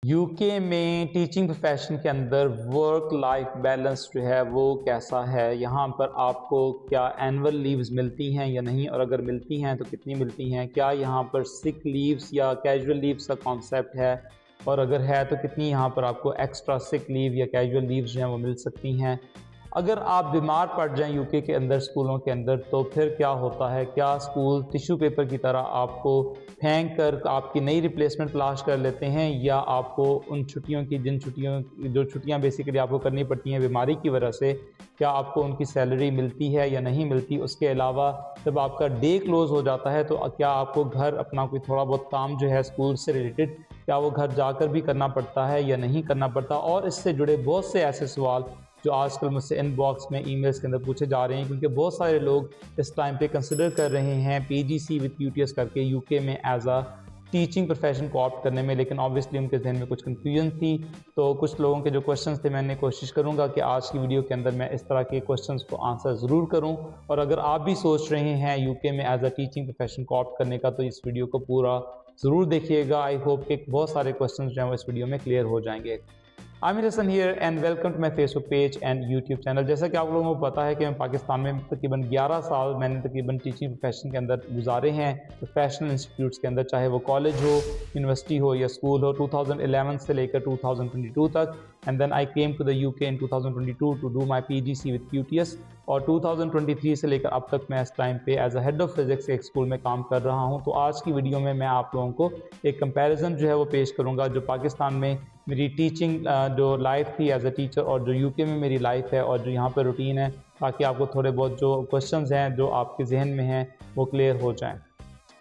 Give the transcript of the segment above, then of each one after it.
UK में teaching profession के अंदर वर्क लाइफ बैलेंस जो है वो कैसा है। यहाँ पर आपको क्या एनुअल लीव्स मिलती हैं या नहीं, और अगर मिलती हैं तो कितनी मिलती हैं। क्या यहाँ पर सिक लीव्स या कैजुअल लीव्स का कॉन्सेप्ट है, और अगर है तो कितनी यहाँ पर आपको एक्स्ट्रा सिक लीव या कैजुअल लीव्स जो हैं वो मिल सकती हैं। अगर आप बीमार पड़ जाएं यूके के अंदर स्कूलों के अंदर तो फिर क्या होता है। क्या स्कूल टिश्यू पेपर की तरह आपको फेंक कर आपकी नई रिप्लेसमेंट तलाश कर लेते हैं, या आपको उन छुट्टियों की जो छुट्टियां बेसिकली आपको करनी पड़ती हैं बीमारी की वजह से, क्या आपको उनकी सैलरी मिलती है या नहीं मिलती। उसके अलावा जब आपका डे क्लोज़ हो जाता है तो क्या आपको घर अपना कोई थोड़ा बहुत काम जो है स्कूल से रिलेटेड, क्या वो घर जाकर भी करना पड़ता है या नहीं करना पड़ता। और इससे जुड़े बहुत से ऐसे सवाल जो आजकल मुझसे इनबॉक्स में ईमेल्स के अंदर पूछे जा रहे हैं, क्योंकि बहुत सारे लोग इस टाइम पे कंसिडर कर रहे हैं पीजीसी विद यूटीएस करके यूके में एज अ टीचिंग प्रोफेशन को ऑप्ट करने में, लेकिन ऑब्वियसली उनके जहन में कुछ कन्फ्यूजन थी। तो कुछ लोगों के जो क्वेश्चंस थे, मैंने कोशिश करूंगा कि आज की वीडियो के अंदर मैं इस तरह के क्वेश्चंस को आंसर ज़रूर करूं। और अगर आप भी सोच रहे हैं यूके में एज अ टीचिंग प्रोफेशन को ऑप्ट करने का, तो इस वीडियो को पूरा ज़रूर देखिएगा। आई होप कि बहुत सारे क्वेश्चंस जो हैं वो इस वीडियो में क्लियर हो जाएंगे। Aamir Hasan here and welcome to my Facebook page and YouTube channel. जैसा कि आप लोगों को पता है कि मैं पाकिस्तान में तकरीबन 11 साल मैंने तकरीबन टीचिंग प्रोफेशन के अंदर गुजारे हैं, प्रोफेशनल इंस्टीट्यूट्स के अंदर, चाहे वो कॉलेज हो, यूनिवर्सिटी हो या स्कूल हो। 2011 से लेकर 2022 तक, and then I came to the UK in 2022 to do my PGC with UTS. और 2023 से लेकर अब तक मैं इस टाइम पे as a head of physics एक स्कूल में काम कर रहा हूँ। तो आज की वीडियो में मैं आप लोगों को एक कंपैरिजन जो है वो पेश करूँगा, जो पाकिस्तान में मेरी टीचिंग जो लाइफ थी एज अ टीचर और जो यूके में मेरी लाइफ है और जो यहाँ पर रूटीन है, ताकि आपको थोड़े बहुत जो क्वेश्चंस हैं जो आपके जहन में हैं वो क्लियर हो जाएं।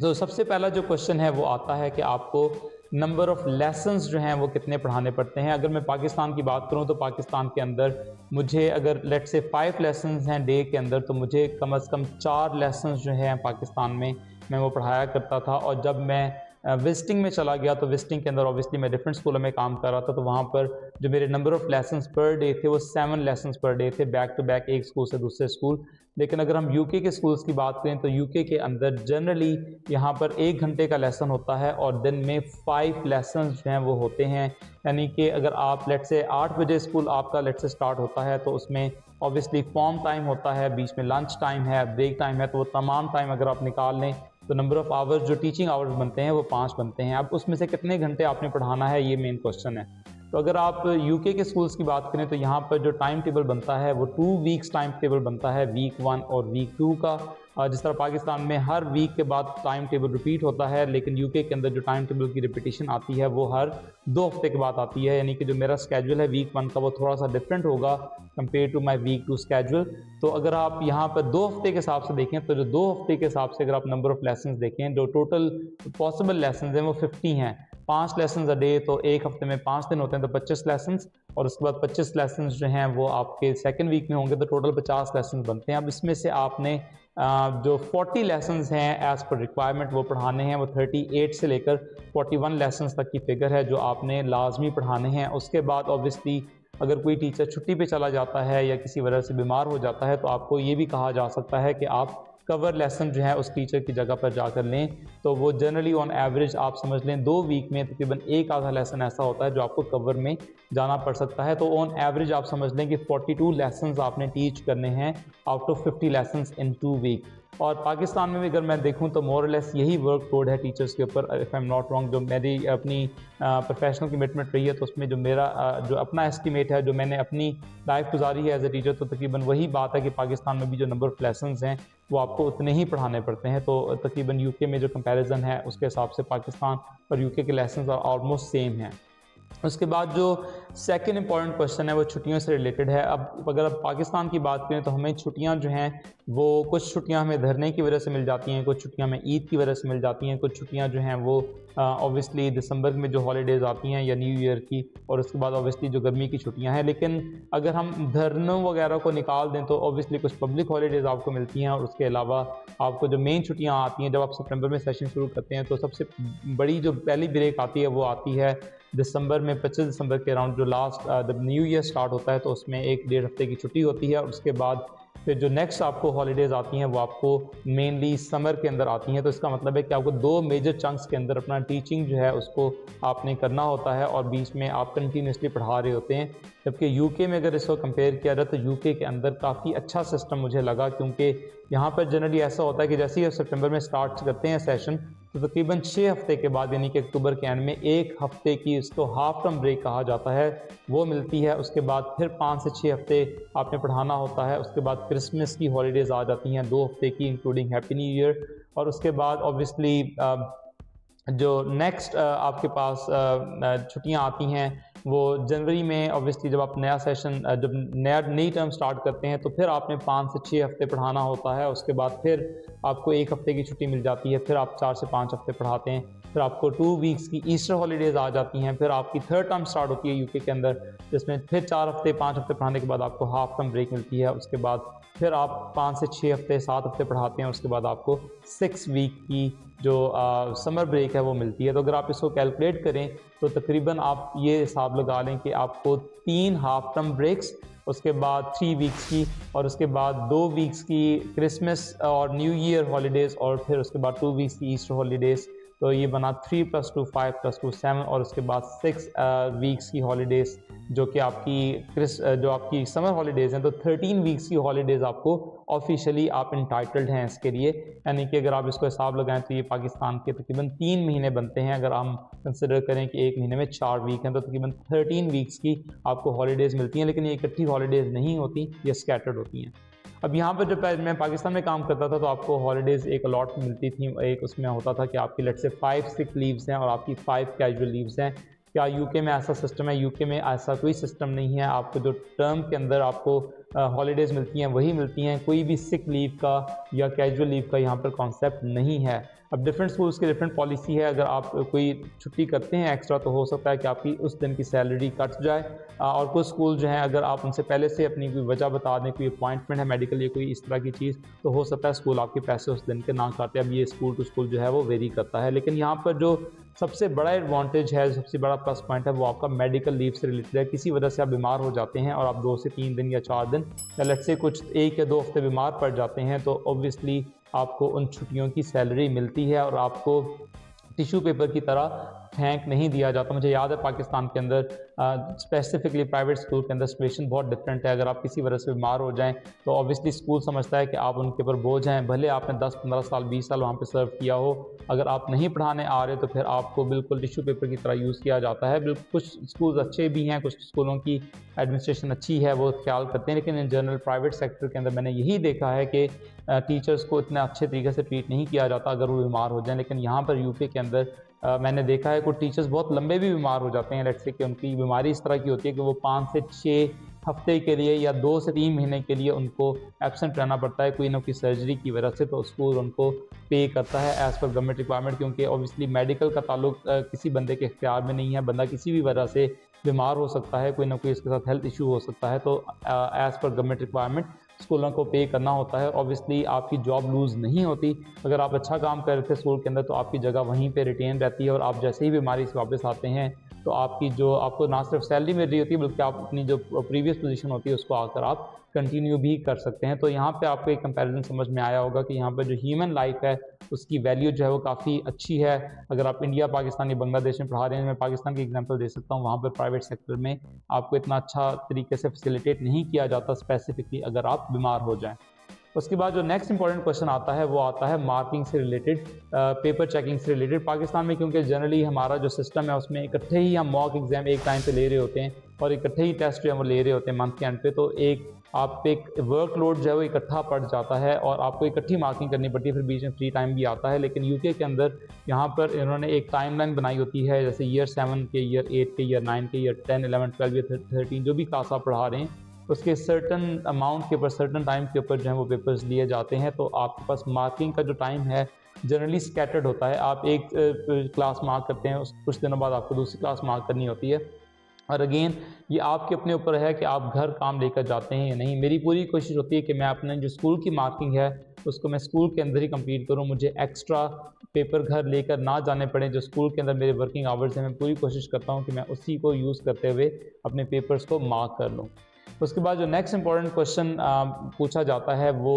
तो सबसे पहला जो क्वेश्चन है वो आता है कि आपको नंबर ऑफ़ लेसन्स जो हैं वो कितने पढ़ाने पड़ते हैं। अगर मैं पाकिस्तान की बात करूं तो पाकिस्तान के अंदर मुझे अगर लेट्स से 5 लेसन्स हैं डे के अंदर, तो मुझे कम से कम 4 लेसन्स जो हैं पाकिस्तान में मैं वो पढ़ाया करता था। और जब मैं विजिटिंग में चला गया तो विजिटिंग के अंदर ऑब्वियसली मैं डिफरेंट स्कूलों में काम कर रहा था, तो वहाँ पर जो मेरे number of lessons per day थे वो 7 लेसन्स पर डे थे, बैक टू बैक एक स्कूल से दूसरे स्कूल। लेकिन अगर हम यूके के स्कूल्स की बात करें तो यूके के अंदर जनरली यहाँ पर 1 घंटे का लेसन होता है और दिन में 5 लेसन्स जो हैं वो होते हैं। यानी कि अगर आप लेट्स से 8 बजे स्कूल आपका लेट्स से स्टार्ट होता है, तो उसमें ऑब्वियसली फॉर्म टाइम होता है, बीच में लंच टाइम है, ब्रेक टाइम है, तो वो तमाम टाइम अगर आप निकाल लें तो नंबर ऑफ़ आवर्स जो टीचिंग आवर्स बनते हैं वो 5 बनते हैं। अब उसमें से कितने घंटे आपने पढ़ाना है, ये मेन क्वेश्चन है। तो अगर आप यूके के स्कूल्स की बात करें तो यहाँ पर जो टाइम टेबल बनता है वो 2 वीक्स टाइम टेबल बनता है, वीक 1 और वीक 2 का। जिस तरह पाकिस्तान में हर वीक के बाद टाइम टेबल रिपीट होता है, लेकिन यूके के अंदर जो टाइम टेबल की रिपीटिशन आती है वो हर 2 हफ्ते के बाद आती है। यानी कि जो मेरा स्केड्यूल है वीक 1 का वो थोड़ा सा डिफरेंट होगा compare to my week 2 schedule. तो अगर आप यहाँ पर 2 हफ्ते के हिसाब से देखें तो जो 2 हफ्ते के हिसाब से अगर आप नंबर ऑफ़ लेसन्स देखें, जो टोटल पॉसिबल लेसन्स हैं वो 50 हैं। 5 लेसन्स अ डे, तो एक हफ्ते में 5 दिन होते हैं, तो 25 लेसन्स, और उसके बाद 25 लेसन्स जो हैं वो आपके सेकंड वीक में होंगे, तो टोटल 50 लेसन्स बनते हैं। अब इसमें से आपने जो 40 लेसन्स हैं एज़ पर रिक्वायरमेंट वो पढ़ाने हैं। वो 38 से लेकर 41 लेसन्स तक की फिगर है जो आपने लाजमी पढ़ाने हैं। उसके बाद ऑब्वियसली अगर कोई टीचर छुट्टी पे चला जाता है या किसी वजह से बीमार हो जाता है, तो आपको ये भी कहा जा सकता है कि आप कवर लेसन जो है उस टीचर की जगह पर जाकर लें। तो वो जनरली ऑन एवरेज आप समझ लें 2 वीक में तकरीबन एक आधा लेसन ऐसा होता है जो आपको कवर में जाना पड़ सकता है। तो ऑन एवरेज आप समझ लें कि 42 लेसन्स आपने टीच करने हैं out of 50 lessons in 2 week. और पाकिस्तान में भी अगर मैं देखूं तो मोर लेस यही वर्क लोड है टीचर्स के ऊपर। If I am not wrong, जो मेरी अपनी प्रोफेशनल कमिटमेंट रही है तो उसमें जो मेरा जो अपना एस्टीमेट है, जो मैंने अपनी लाइफ गुजारी है एज ए टीचर, तो तकरीबन वही बात है कि पाकिस्तान में भी जो नंबर ऑफ़ लेसन्स हैं वो आपको उतने ही पढ़ाने पड़ते हैं। तो तकरीबन यूके में जो कंपैरिजन है उसके हिसाब से पाकिस्तान और यूके के लेसन्स ऑलमोस्ट सेम हैं। उसके बाद जो सेकंड इंपॉर्टेंट क्वेश्चन है वो छुट्टियों से रिलेटेड है। अब अगर आप पाकिस्तान की बात करें तो हमें छुट्टियां जो हैं वो कुछ छुट्टियां हमें धरने की वजह से मिल जाती हैं, कुछ छुट्टियां हमें ईद की वजह से मिल जाती हैं, कुछ छुट्टियां जो हैं वो ऑब्वियसली दिसंबर में जो हॉलीडेज़ आती हैं या न्यू ईयर की, और उसके बाद ऑब्वियसली जो गर्मी की छुट्टियां हैं। लेकिन अगर हम धरनों वगैरह को निकाल दें तो ऑब्वियसली कुछ पब्लिक हॉलीडेज़ आपको मिलती हैं, और उसके अलावा आपको जो मेन छुट्टियाँ आती हैं, जब आप सितंबर में सेशन शुरू करते हैं तो सबसे बड़ी जो पहली ब्रेक आती है वो आती है दिसंबर में, 25 दिसंबर के अराउंड, जो लास्ट जब न्यू ईयर स्टार्ट होता है तो उसमें 1 डेढ़ हफ्ते की छुट्टी होती है। और उसके बाद फिर जो नेक्स्ट आपको हॉलीडेज़ आती हैं वो आपको मेनली समर के अंदर आती हैं। तो इसका मतलब है कि आपको 2 मेजर चंक्स के अंदर अपना टीचिंग जो है उसको आपने करना होता है और बीच में आप कंटिन्यूसली पढ़ा रहे होते हैं। जबकि यूके में अगर इसको कंपेयर किया जाए तो यूके के अंदर काफ़ी अच्छा सिस्टम मुझे लगा, क्योंकि यहाँ पर जनरली ऐसा होता है कि जैसे ही सितंबर में स्टार्ट करते हैं सेशन तो तकरीबन 6 हफ्ते के बाद यानी कि अक्टूबर के एंड में 1 हफ्ते की इसको हाफ टर्म ब्रेक कहा जाता है वो मिलती है। उसके बाद फिर 5 से 6 हफ्ते आपने पढ़ाना होता है। उसके बाद क्रिसमस की हॉलीडेज़ आ जाती हैं 2 हफ्ते की, इंक्लूडिंग हैप्पी न्यू ईयर। और उसके बाद ऑब्वियसली जो नेक्स्ट आपके पास छुट्टियां आती हैं वो जनवरी में। ऑब्वियसली जब आप नया सेशन जब नई टर्म स्टार्ट करते हैं तो फिर आपने 5 से 6 हफ्ते पढ़ाना होता है। उसके बाद फिर आपको 1 हफ्ते की छुट्टी मिल जाती है, फिर आप 4 से 5 हफ्ते पढ़ाते हैं। फिर आपको 2 वीक्स की ईस्टर हॉलीडेज़ आ जाती हैं। फिर आपकी थर्ड टर्म स्टार्ट होती है यूके के अंदर, जिसमें फिर 4 हफ्ते 5 हफ्ते पढ़ाने के बाद आपको हाफ टर्म ब्रेक मिलती है। उसके बाद फिर आप 5 से 6 हफ्ते 7 हफ्ते पढ़ाते हैं। उसके बाद आपको 6 वीक की जो समर ब्रेक है वो मिलती है। तो अगर आप इसको कैलकुलेट करें तो तकरीबन आप ये हिसाब लगा लें कि आपको 3 हाफ टर्म ब्रेक्स, उसके बाद 3 वीक्स की, और उसके बाद 2 वीक्स की क्रिसमस और न्यू ईयर हॉलीडेज़, और फिर उसके बाद 2 वीक्स की ईस्टर हॉलीडेज़। तो ये बना 3 + 2 5 + 2 7, और उसके बाद 6 वीक्स की हॉलीडेज़ जो कि आपकी समर हॉलीडेज़ हैं। तो 13 वीक्स की हॉलीडेज़ आपको ऑफिशियली आप इंटाइटल्ड हैं इसके लिए। यानी कि अगर आप इसको हिसाब लगाएं तो ये पाकिस्तान के तकरीबन 3 महीने बनते हैं। अगर हम कंसिडर करें कि एक महीने में 4 वीक हैं तो तकरीबन 13 वीक्स की आपको हॉलीडेज़ मिलती हैं। लेकिन ये इकट्ठी हॉलीडेज़ नहीं होती, ये स्कैटर्ड होती हैं। अब यहाँ पर जब मैं पाकिस्तान में काम करता था तो आपको हॉलीडेज़ एक अलॉट मिलती थी। एक उसमें होता था कि आपकी लेट्स से 5 सिक लीव्स हैं और आपकी 5 कैजुअल लीव्स हैं। क्या यूके में ऐसा सिस्टम है? यूके में ऐसा कोई सिस्टम नहीं है। आपको जो टर्म के अंदर आपको हॉलीडेज़ मिलती हैं वही मिलती हैं। कोई भी सिक लीव का या कैजुअल लीव का यहाँ पर कॉन्सेप्ट नहीं है। अब डिफरेंट स्कूल्स की डिफरेंट पॉलिसी है। अगर आप कोई छुट्टी करते हैं एक्स्ट्रा तो हो सकता है कि आपकी उस दिन की सैलरी कट जाए। और कुछ स्कूल जो हैं अगर आप उनसे पहले से अपनी कोई वजह बता दें, कोई अपॉइंटमेंट है मेडिकल या कोई इस तरह की चीज़, तो हो सकता है स्कूल आपके पैसे उस दिन के ना काटे। अब ये स्कूल टू स्कूल जो है वो वेरी करता है। लेकिन यहाँ पर जो सबसे बड़ा एडवांटेज है, सबसे बड़ा प्लस पॉइंट है, वो आपका मेडिकल लीव से रिलेटेड है। किसी वजह से आप बीमार हो जाते हैं और आप 2 से 3 दिन या 4 दिन या लेट्स से कुछ 1 या 2 हफ्ते बीमार पड़ जाते हैं तो ऑब्वियसली आपको उन छुट्टियों की सैलरी मिलती है और आपको टिश्यू पेपर की तरह फेंक नहीं दिया जाता। मुझे याद है पाकिस्तान के अंदर स्पेसिफिकली प्राइवेट स्कूल के अंदर सिचुएशन बहुत डिफरेंट है। अगर आप किसी वजह से बीमार हो जाएं तो ऑब्वियसली स्कूल समझता है कि आप उनके ऊपर बोझ हैं, भले आपने 10-15 साल 20 साल वहाँ पे सर्व किया हो। अगर आप नहीं पढ़ाने आ रहे तो फिर आपको बिल्कुल टिश्यू पेपर की तरह यूज़ किया जाता है। बिल्कुल कुछ स्कूल अच्छे भी हैं, कुछ स्कूलों की एडमिनिस्ट्रेशन अच्छी है, वो ख्याल करते हैं। लेकिन इन जनरल प्राइवेट सेक्टर के अंदर मैंने यही देखा है कि टीचर्स को इतने अच्छे तरीके से ट्रीट नहीं किया जाता अगर वो बीमार हो जाएं। लेकिन यहाँ पर यूके के अंदर मैंने देखा है कुछ टीचर्स बहुत लंबे भी बीमार हो जाते हैं। लेट्स से कि उनकी बीमारी इस तरह की होती है कि वो 5 से 6 हफ्ते के लिए या 2 से 3 महीने के लिए उनको एब्सेंट रहना पड़ता है कोई ना कोई सर्जरी की वजह से। तो स्कूल उनको पे करता है एज़ पर गवर्नमेंट रिक्वायरमेंट, क्योंकि ऑब्वियसली मेडिकल का ताल्लुक किसी बंदे के इख्तियार में नहीं है। बंदा किसी भी वजह से बीमार हो सकता है, कोई ना कोई इसके साथ हेल्थ इशू हो सकता है, तो एज़ पर गवर्नमेंट रिक्वायरमेंट स्कूलों को पे करना होता है। ऑब्वियसली आपकी जॉब लूज़ नहीं होती। अगर आप अच्छा काम कर रहे थे स्कूल के अंदर तो आपकी जगह वहीं पे रिटेन रहती है और आप जैसे ही बीमारी से वापस आते हैं तो आपको ना सिर्फ सैलरी मिल रही होती है बल्कि आप अपनी जो प्रीवियस पोजीशन होती है उसको आकर आप कंटिन्यू भी कर सकते हैं। तो यहाँ पे आपको एक कंपैरिजन समझ में आया होगा कि यहाँ पर जो ह्यूमन लाइफ है उसकी वैल्यू जो है वो काफ़ी अच्छी है। अगर आप इंडिया, पाकिस्तान या बांग्लादेश में पढ़ा रहे हैं, मैं पाकिस्तान की एग्जांपल दे सकता हूँ, वहाँ पर प्राइवेट सेक्टर में आपको इतना अच्छा तरीके से फैसिलिटेट नहीं किया जाता स्पेसिफिकली अगर आप बीमार हो जाएँ। उसके बाद जो नेक्स्ट इंपॉर्टेंट क्वेश्चन आता है वो आता है मार्किंग से रिलेटेड, पेपर चेकिंग से रिलेटेड। पाकिस्तान में क्योंकि जनरली हमारा जो सिस्टम है उसमें इकट्ठे ही हम मॉक एग्जाम एक टाइम पे ले रहे होते हैं और इकट्ठे ही टेस्ट जो है वो ले रहे होते हैं मंथ के एंड पे, तो आप पे एक वर्कलोड जो है वो इकट्ठा पड़ जाता है और आपको इकट्ठी मार्किंग करनी पड़ती है। फिर बीच में फ्री टाइम भी आता है। लेकिन यूके के अंदर यहाँ पर इन्होंने एक टाइमलाइन बनाई होती है, जैसे ईयर 7 के, ईयर 8 के, ईयर 9 के, ईयर 10, 11, 12 या 13 जो भी क्लास आप पढ़ा रहे हैं उसके सर्टन अमाउंट के ऊपर, सर्टन टाइम के ऊपर जो है वो पेपर्स लिए जाते हैं। तो आपके पास मार्किंग का जो टाइम है जनरली स्कैटर्ड होता है। आप एक क्लास मार्क करते हैं, कुछ दिनों बाद आपको दूसरी क्लास मार्क करनी होती है। और अगेन ये आपके अपने ऊपर है कि आप घर काम लेकर जाते हैं या नहीं। मेरी पूरी कोशिश होती है कि मैं अपने जो स्कूल की मार्किंग है उसको मैं स्कूल के अंदर ही कंप्लीट करूं, मुझे एक्स्ट्रा पेपर घर लेकर ना जाने पड़े। जो स्कूल के अंदर मेरे वर्किंग आवर्स हैं मैं पूरी कोशिश करता हूं कि मैं उसी को यूज़ करते हुए अपने पेपर्स को मार्क कर लूं। उसके बाद जो नेक्स्ट इंपॉर्टेंट क्वेश्चन पूछा जाता है वो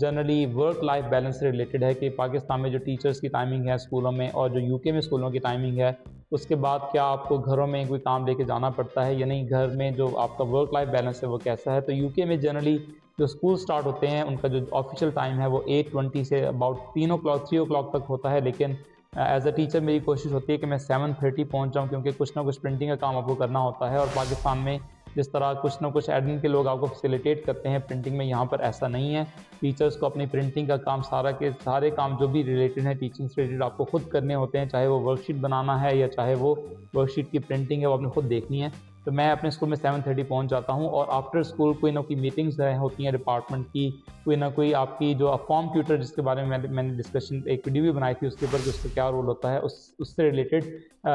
जनरली वर्क लाइफ बैलेंस से रिलेटेड है कि पाकिस्तान में जो टीचर्स की टाइमिंग है स्कूलों में और जो यूके में स्कूलों की टाइमिंग है, उसके बाद क्या आपको घरों में कोई काम लेके जाना पड़ता है या नहीं, घर में जो आपका वर्क लाइफ बैलेंस है वो कैसा है। तो यूके में जनरली जो स्कूल स्टार्ट होते हैं उनका जो ऑफिशियल टाइम है वो 8:20 से अबाउट 3 o'clock तक होता है, लेकिन एज अ टीचर मेरी कोशिश होती है कि मैं 7:30 पहुंच जाऊं, क्योंकि कुछ ना कुछ प्रिंटिंग का काम आपको करना होता है। और पाकिस्तान में जिस तरह कुछ ना कुछ एडमिन के लोग आपको फैसिलिटेट करते हैं प्रिंटिंग में, यहाँ पर ऐसा नहीं है। टीचर्स को अपनी प्रिंटिंग का काम सारे काम जो भी रिलेटेड है टीचिंग से रिलेटेड आपको खुद करने होते हैं, चाहे वो वर्कशीट बनाना है या चाहे वो वर्कशीट की प्रिंटिंग है वो आपने खुद देखनी है। तो मैं अपने स्कूल में 7:30 पहुंच जाता हूं और आफ्टर स्कूल कोई ना कोई मीटिंग्स होती हैं डिपार्टमेंट की, कोई ना कोई आपकी जो फॉर्म ट्यूटर जिसके बारे में मैंने डिस्कशन एक वीडियो भी बनाई थी उसके ऊपर कि उसका क्या रोल होता है, उससे रिलेटेड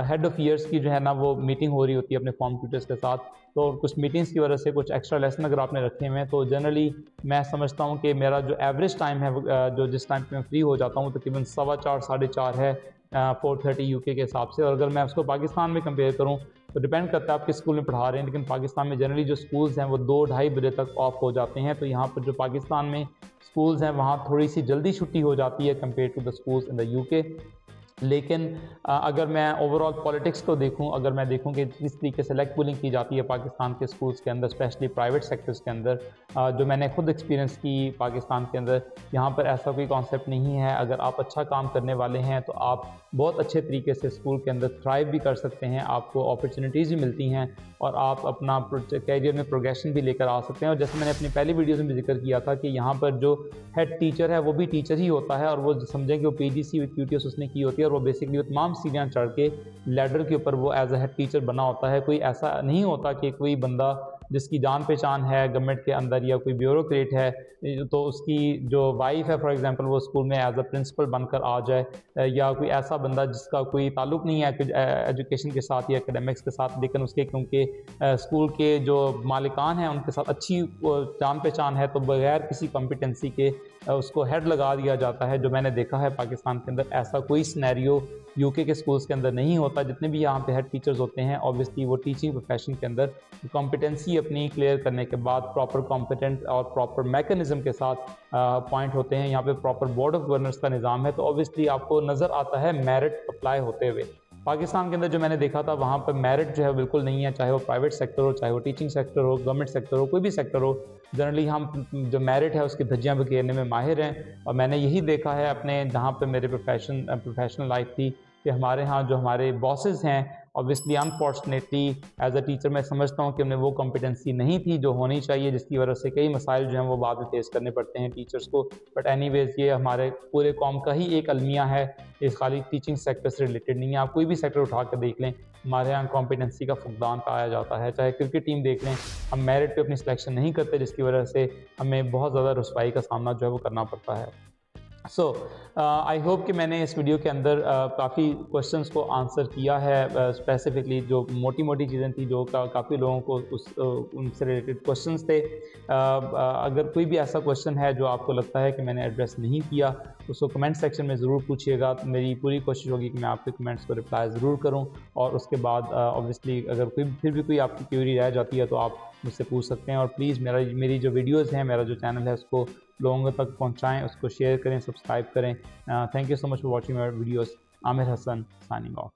हेड ऑफ़ ईयर्स की जो है ना वो मीटिंग हो रही होती है अपने फॉर्म ट्यूटर्स के साथ। तो कुछ मीटिंग्स की वजह से कुछ एक्स्ट्रा लेसन अगर आपने रखे हुए हैं तो जनरली मैं समझता हूँ कि मेरा जो एवरेज टाइम है जो जिस टाइम पे मैं फ्री हो जाता हूँ तकरीबन 4:15 साढ़े 4 है 4:30 यूके के हिसाब से। और अगर मैं उसको पाकिस्तान में कंपेयर करूँ तो डिपेंड करता है आप किस स्कूल में पढ़ा रहे हैं, लेकिन पाकिस्तान में जनरली जो स्कूल्स हैं वो 2-2:30 बजे तक ऑफ हो जाते हैं। तो यहाँ पर जो पाकिस्तान में स्कूल्स हैं वहाँ थोड़ी सी जल्दी छुट्टी हो जाती है compare to the schools in the UK. लेकिन अगर मैं ओवरऑल पॉलिटिक्स को देखूं, अगर मैं देखूं कि किस तरीके से लेग पुलिंग की जाती है पाकिस्तान के स्कूल्स के अंदर, स्पेशली प्राइवेट सेक्टर्स के अंदर, जो मैंने खुद एक्सपीरियंस की पाकिस्तान के अंदर, यहाँ पर ऐसा कोई कॉन्सेप्ट नहीं है। अगर आप अच्छा काम करने वाले हैं तो आप बहुत अच्छे तरीके से स्कूल के अंदर थ्राइव भी कर सकते हैं, आपको अपॉर्चुनिटीज़ भी मिलती हैं और आप अपना कैरियर में प्रोग्रेशन भी लेकर आ सकते हैं। और जैसे मैंने अपनी पहली वीडियोज़ में भी जिक्र किया था कि यहाँ पर जो हेड टीचर है वो भी टीचर ही होता है और वो समझें कि वो PGC विद QTS उसने की होती है और वो बेसिकली वो तमाम सीढ़ियाँ चढ़ के लैडर के ऊपर वो एज अ हेड टीचर बना होता है। कोई ऐसा नहीं होता कि कोई बंदा जिसकी जान पहचान है गवर्नमेंट के अंदर या कोई ब्यूरोक्रेट है तो उसकी जो वाइफ है फॉर एग्जांपल वो स्कूल में एज अ प्रिंसिपल बनकर आ जाए, या कोई ऐसा बंदा जिसका कोई ताल्लुक नहीं है एजुकेशन के साथ या एकेडमिक्स के साथ, लेकिन उसके क्योंकि स्कूल के जो मालिकान हैं उनके साथ अच्छी जान पहचान है तो बगैर किसी कॉम्पिटेंसी के उसको हेड लगा दिया जाता है। जो मैंने देखा है पाकिस्तान के अंदर ऐसा कोई सिनेरियो यूके के स्कूल्स के अंदर नहीं होता। जितने भी यहाँ पे हेड टीचर्स होते हैं ऑब्वियसली वो टीचिंग प्रोफेशन के अंदर कॉम्पिटेंसी अपनी क्लियर करने के बाद प्रॉपर कॉम्पिटेंट और प्रॉपर मैकेनिज्म के साथ पॉइंट होते हैं। यहाँ पे प्रॉपर बोर्ड ऑफ गवर्नर्स का निज़ाम है तो ऑब्वियसली आपको नज़र आता है मेरिट अप्लाई होते हुए। पाकिस्तान के अंदर जो मैंने देखा था वहाँ पर मेरिट जो है बिल्कुल नहीं है, चाहे वो प्राइवेट सेक्टर हो, चाहे वो टीचिंग सेक्टर हो, गवर्नमेंट सेक्टर हो, कोई भी सेक्टर हो। जनरली हम जो मेरिट है उसकी धज्जियाँ बिखेरने में माहिर हैं और मैंने यही देखा है अपने जहाँ पे मेरे प्रोफेशनल लाइफ थी कि हमारे यहाँ जो हमारे बॉसेस हैं obviously unfortunately as a teacher मैं समझता हूँ कि उन्हें वो कॉम्पिटेंसी नहीं थी जो होनी चाहिए, जिसकी वजह से कई मसाइल जो हैं वो बाद में फेस करने पड़ते हैं टीचर्स को। बट एनीवेज ये हमारे पूरे कौम का ही एक अलमिया है, इस खाली टीचिंग सेक्टर से रिलेटेड नहीं है। आप कोई भी सेक्टर उठा कर देख लें हमारे यहाँ कॉम्पिटेंसी का फुकदान पाया जाता है। चाहे क्रिकेट टीम देख लें, हम मेरिट पे अपनी सिलेक्शन नहीं करते जिसकी वजह से हमें बहुत ज़्यादा रुसवाई का सामना जो है वो करना पड़ता है। सो आई होप कि मैंने इस वीडियो के अंदर काफ़ी क्वेश्चंस को आंसर किया है। स्पेसिफिकली जो मोटी मोटी चीज़ें थी जो काफ़ी लोगों को उनसे रिलेटेड क्वेश्चंस थे। अगर कोई भी ऐसा क्वेश्चन है जो आपको लगता है कि मैंने एड्रेस नहीं किया उसको कमेंट सेक्शन में ज़रूर पूछिएगा। मेरी पूरी कोशिश होगी कि मैं आपके कमेंट्स को रिप्लाई ज़रूर करूँ। और उसके बाद ऑब्वियसली अगर फिर भी कोई आपकी क्वेरी रह जाती है तो आप मुझसे पूछ सकते हैं। और प्लीज़ मेरी जो वीडियोज़ हैं, मेरा जो चैनल है उसको लोगों तक पहुंचाएं, उसको शेयर करें, सब्सक्राइब करें। Thank you so much for watching my videos. Aamir Hasan signing of.